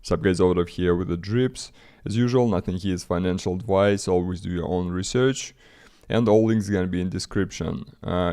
Sup guys, over here with the Dripz. As usual, nothing here is financial advice, always do your own research. And all links gonna be in description.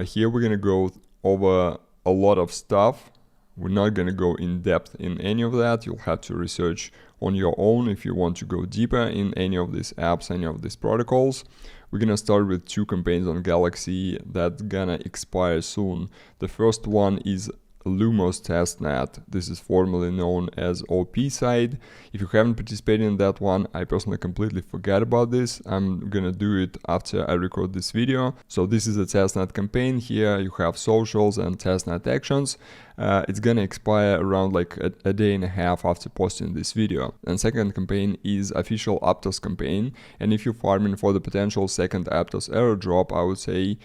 Here we're gonna go over a lot of stuff. We're not gonna go in depth in any of that. You'll have to research on your own if you want to go deeper in any of these apps, any of these protocols. We're gonna start with 2 campaigns on Galaxy that's gonna expire soon. The first one is Lumoz testnet. This is formerly known as OP side. If you haven't participated in that one, I personally completely forgot about this. I'm gonna do it after I record this video. So this is a testnet campaign. Here you have socials and testnet actions. It's gonna expire around like a day and a half after posting this video. And second campaign is official Aptos campaign. And if you're farming for the potential second Aptos airdrop, I would say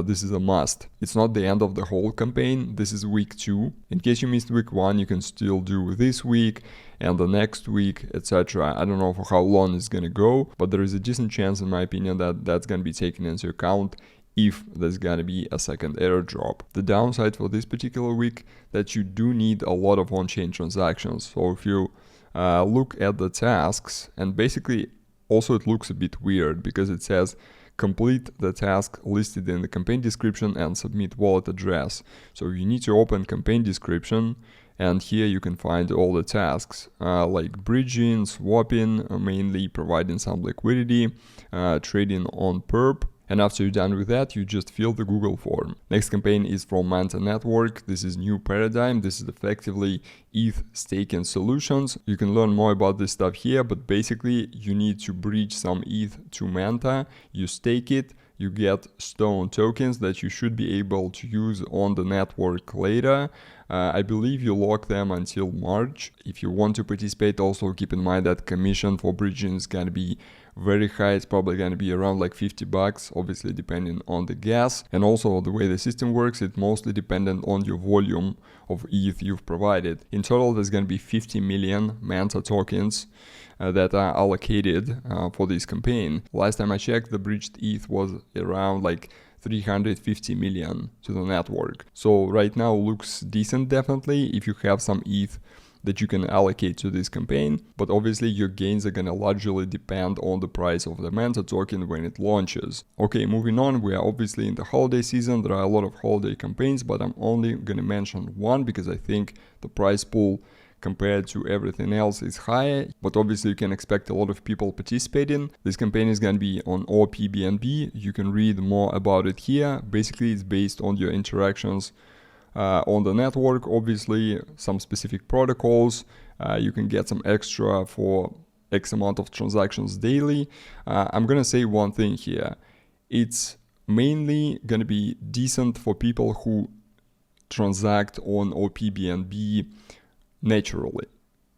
this is a must. It's not the end of the whole campaign. This is week 2. In case you missed week 1, you can still do this week and the next week, etc. I don't know for how long it's gonna go, but there is a decent chance, in my opinion, that that's gonna be taken into account if there's gonna be a second airdrop. The downside for this particular week that you do need a lot of on-chain transactions. So if you look at the tasks, and basically also it looks a bit weird because it says complete the task listed in the campaign description and submit wallet address. So you need to open campaign description, and here you can find all the tasks like bridging, swapping, mainly providing some liquidity, trading on perp. And after you're done with that, you just fill the Google form. Next campaign is from Manta Network. This is New Paradigm. This is effectively ETH staking solutions. You can learn more about this stuff here, but basically you need to bridge some ETH to Manta. You stake it, you get stone tokens that you should be able to use on the network later. I believe you lock them until March. If you want to participate, also keep in mind that commission for bridging is gonna be very high. It's probably gonna be around like $50, obviously depending on the gas. And also the way the system works, it's mostly dependent on your volume of ETH you've provided. In total, there's gonna be 50 million Manta tokens that are allocated for this campaign. Last time I checked, the bridged ETH was around like 350 million to the network. So right now looks decent definitely if you have some ETH that you can allocate to this campaign, but obviously your gains are gonna largely depend on the price of the Manta token when it launches. Okay, moving on, we are obviously in the holiday season. There are a lot of holiday campaigns, but I'm only gonna mention one because I think the price pool compared to everything else is higher, but obviously you can expect a lot of people participating. This campaign is gonna be on opBNB. You can read more about it here. Basically, it's based on your interactions on the network, obviously some specific protocols. You can get some extra for X amount of transactions daily. I'm gonna say one thing here. It's mainly gonna be decent for people who transact on opBNB naturally.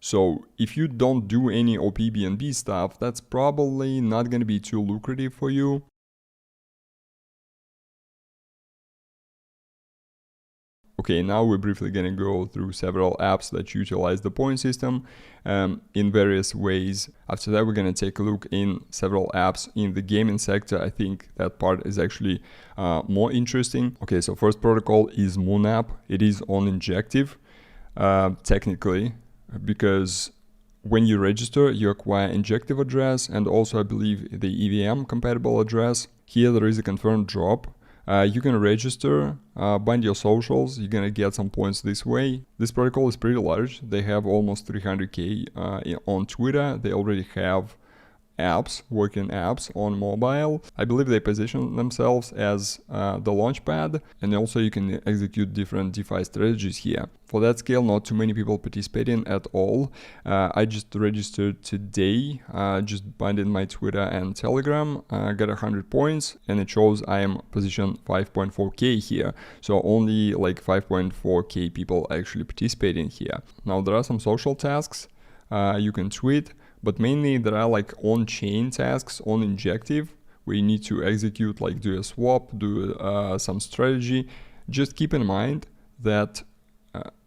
So if you don't do any opBNB stuff, that's probably not gonna be too lucrative for you. Okay, now we're briefly gonna go through several apps that utilize the point system in various ways. After that, we're gonna take a look in several apps in the gaming sector. I think that part is actually more interesting. Okay, so first protocol is Moon app. It is on Injective, technically, because when you register, you acquire Injective address and also I believe the EVM compatible address. Here there is a confirmed drop. You can register, bind your socials, you're gonna get some points this way. This protocol is pretty large. They have almost 300k on Twitter. They already have apps, working apps on mobile. I believe they position themselves as the launchpad, and also you can execute different DeFi strategies here. For that scale, not too many people participating at all. I just registered today, just binding my Twitter and Telegram, got 100 points, and it shows I am positioned 5.4k here. So only like 5.4k people actually participating here. Now there are some social tasks you can tweet, but mainly there are like on-chain tasks on Injective where you need to execute, like do a swap, do some strategy. Just keep in mind that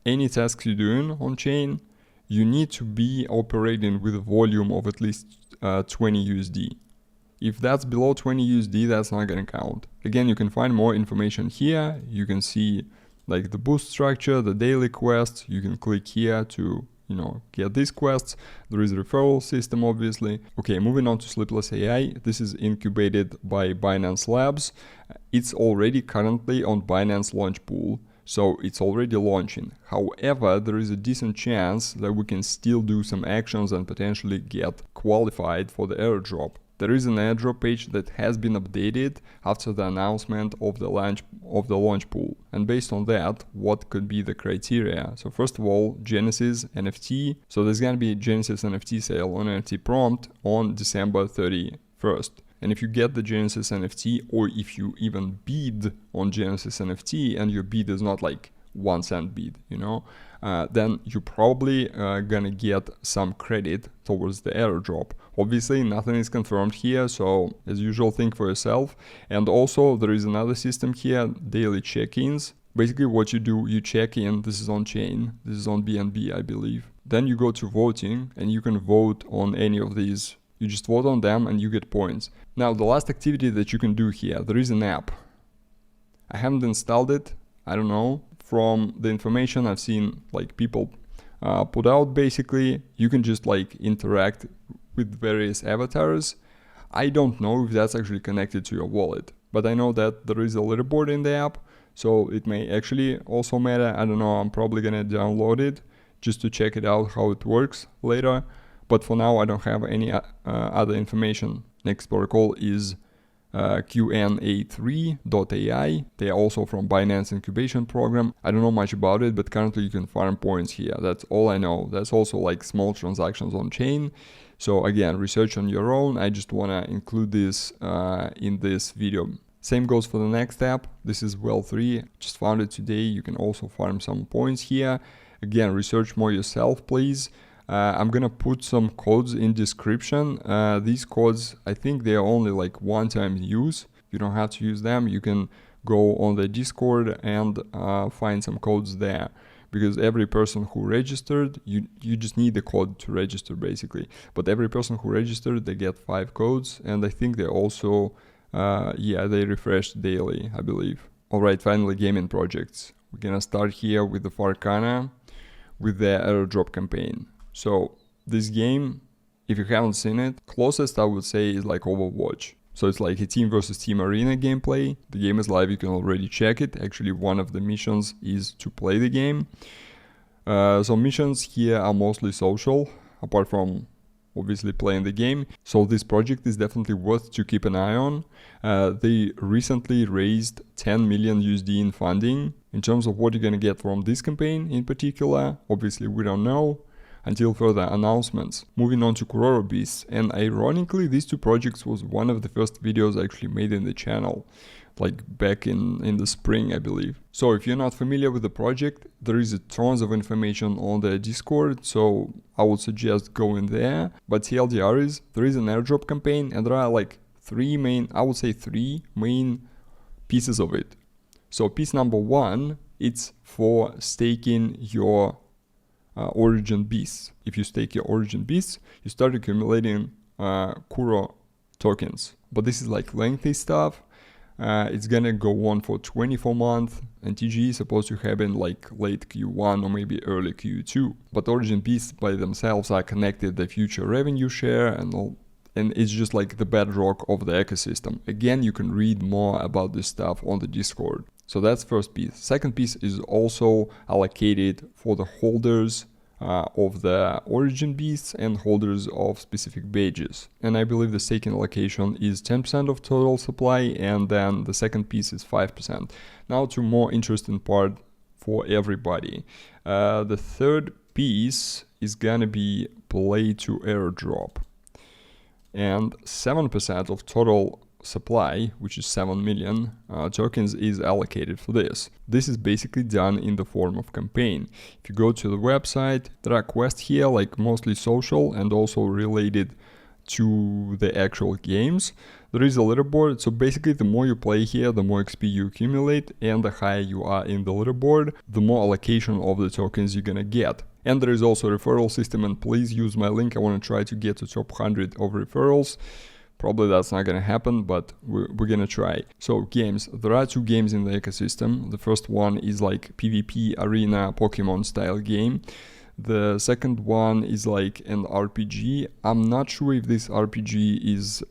any tasks you're doing on-chain, you need to be operating with a volume of at least 20 USD. If that's below 20 USD, that's not gonna count. Again, you can find more information here. You can see like the boost structure, the daily quest. You can click here to get these quests. There is a referral system, obviously. Okay, moving on to Sleepless AI. This is incubated by Binance Labs. It's already currently on Binance Launch Pool, so it's already launching. However, there is a decent chance that we can still do some actions and potentially get qualified for the airdrop. There is an airdrop page that has been updated after the announcement of the launch pool. And based on that, what could be the criteria? So first of all, Genesis NFT. So there's going to be a Genesis NFT sale on NFT Prompt on December 31st. And if you get the Genesis NFT, or if you even bid on Genesis NFT and your bid is not like 1 cent bid, then you're probably gonna get some credit towards the airdrop. Obviously, nothing is confirmed here, so as usual, think for yourself. And also, there is another system here, daily check-ins. Basically, what you do, you check in, this is on chain, this is on BNB, I believe. Then you go to voting, and you can vote on any of these. You just vote on them, and you get points. Now, the last activity that you can do here, there is an app. I haven't installed it, I don't know. From the information I've seen, like people put out, basically, you can just like interact with various avatars. I don't know if that's actually connected to your wallet, but I know that there is a leaderboard in the app, so it may actually also matter. I don't know, I'm probably gonna download it just to check it out how it works later, but for now I don't have any other information. Next protocol is QNA3.ai. They are also from Binance incubation program. I don't know much about it, but currently you can farm points here. That's all I know. That's also like small transactions on chain. So again, research on your own. I just want to include this in this video. Same goes for the next app. This is Well3. Just found it today. You can also farm some points here. Again, research more yourself, please. I'm gonna put some codes in description. These codes, I think they are only like one-time use. You don't have to use them. You can go on the Discord and find some codes there. Because every person who registered, you just need the code to register basically. But every person who registered, they get 5 codes. And I think they also, they refresh daily, I believe. Alright, finally gaming projects. We're gonna start here with the Farcana, with the airdrop campaign. So this game, if you haven't seen it, closest I would say is like Overwatch. So it's like a team versus team arena gameplay. The game is live, you can already check it. Actually, one of the missions is to play the game. So missions here are mostly social, apart from obviously playing the game. So this project is definitely worth to keep an eye on. They recently raised 10 million USD in funding. In terms of what you're gonna get from this campaign in particular, obviously we don't know until further announcements. Moving on to Kuroro Beasts, and ironically these two projects was one of the first videos I actually made in the channel, like back in the spring I believe. So if you're not familiar with the project, there is tons of information on the Discord, so I would suggest going there. But TLDR is, there is an airdrop campaign and there are like three main pieces of it. So piece number 1, it's for staking your origin beasts. If you stake your origin beasts, you start accumulating Kuroro tokens. But this is like lengthy stuff. It's gonna go on for 24 months, and TG is supposed to happen like late Q1 or maybe early Q2. But origin beasts by themselves are connected to the future revenue share and all, and it's just like the bedrock of the ecosystem. Again, you can read more about this stuff on the Discord. So that's first piece. Second piece is also allocated for the holders of the origin beasts and holders of specific badges. And I believe the staking allocation is 10% of total supply, and then the second piece is 5%. Now to more interesting part for everybody. The third piece is gonna be play to airdrop. And 7% of total supply, which is 7 million tokens, is allocated for this. This is basically done in the form of campaign. If you go to the website, there are quests here, like mostly social and also related to the actual games. There is a leaderboard, so basically the more you play here, the more XP you accumulate, and the higher you are in the leaderboard, the more allocation of the tokens you're gonna get. And there is also a referral system, and please use my link. I want to try to get to top 100 of referrals. Probably that's not gonna happen, but we're gonna try. So games, there are 2 games in the ecosystem. The first one is like PvP arena Pokemon style game. The second one is like an RPG. I'm not sure if this RPG is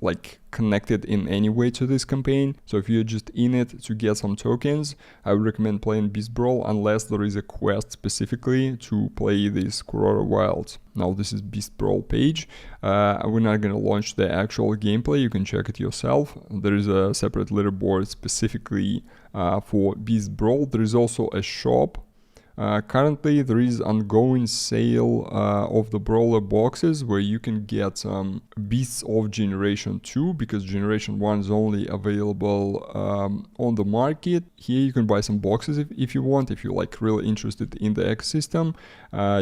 like connected in any way to this campaign. So if you're just in it to get some tokens, I would recommend playing Beast Brawl unless there is a quest specifically to play this Kuroro Wilds. Now this is Beast Brawl page. We're not gonna launch the actual gameplay, you can check it yourself. There is a separate leaderboard specifically for Beast Brawl. There is also a shop. Currently there is ongoing sale of the brawler boxes where you can get beasts of generation 2 because generation 1 is only available on the market. Here you can buy some boxes if you want, if you're like really interested in the ecosystem,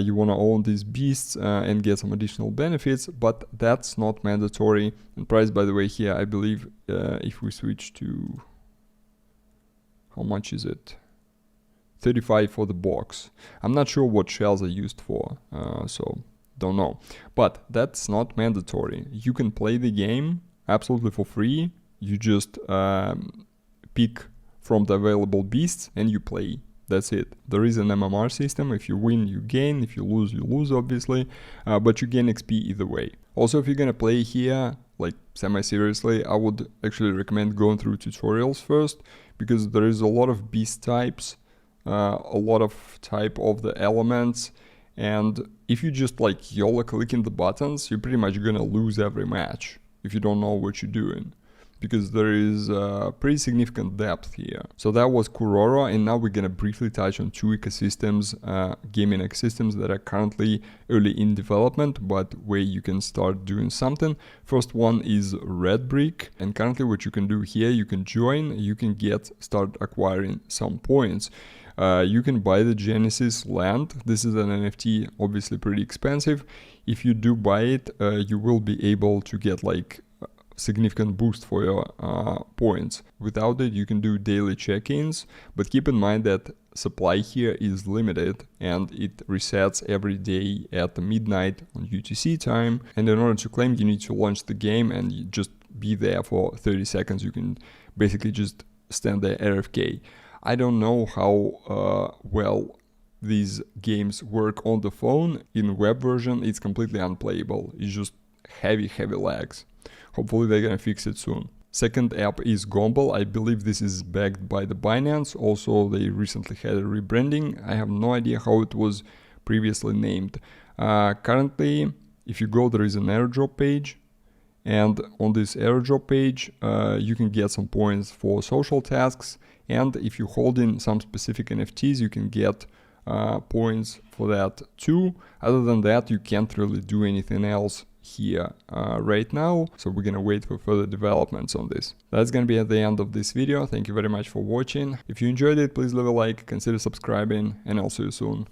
you want to own these beasts and get some additional benefits, but that's not mandatory. And price, by the way, here I believe if we switch to, how much is it? 35 for the box. I'm not sure what shells are used for, so don't know. But that's not mandatory. You can play the game absolutely for free. You just pick from the available beasts and you play. That's it. There is an MMR system. If you win, you gain. If you lose obviously. But you gain XP either way. Also, if you're gonna play here, like semi-seriously, I would actually recommend going through tutorials first, because there is a lot of beast types, a lot of type of the elements, and if you just like YOLO clicking the buttons, you're pretty much gonna lose every match if you don't know what you're doing, because there is pretty significant depth here. So that was Kuroro, and now we're gonna briefly touch on two ecosystems, gaming ecosystems that are currently early in development, but where you can start doing something. First one is Red Brick, and currently what you can do here, you can join, you can start acquiring some points. You can buy the Genesis land. This is an NFT, obviously pretty expensive. If you do buy it, you will be able to get like significant boost for your points. Without it, you can do daily check-ins, but keep in mind that supply here is limited and it resets every day at midnight on UTC time. And in order to claim, you need to launch the game and you just be there for 30 seconds. You can basically just stand there AFK. I don't know how well these games work on the phone. In web version, it's completely unplayable. It's just heavy lags. Hopefully they're gonna fix it soon. Second app is Gomble. I believe this is backed by the Binance. Also, they recently had a rebranding. I have no idea how it was previously named. Currently, if you go, there is an airdrop page. And on this airdrop page, you can get some points for social tasks. And if you hold in some specific NFTs, you can get points for that too. Other than that, you can't really do anything else here right now. So we're gonna wait for further developments on this. That's gonna be at the end of this video. Thank you very much for watching. If you enjoyed it, please leave a like, consider subscribing, and I'll see you soon.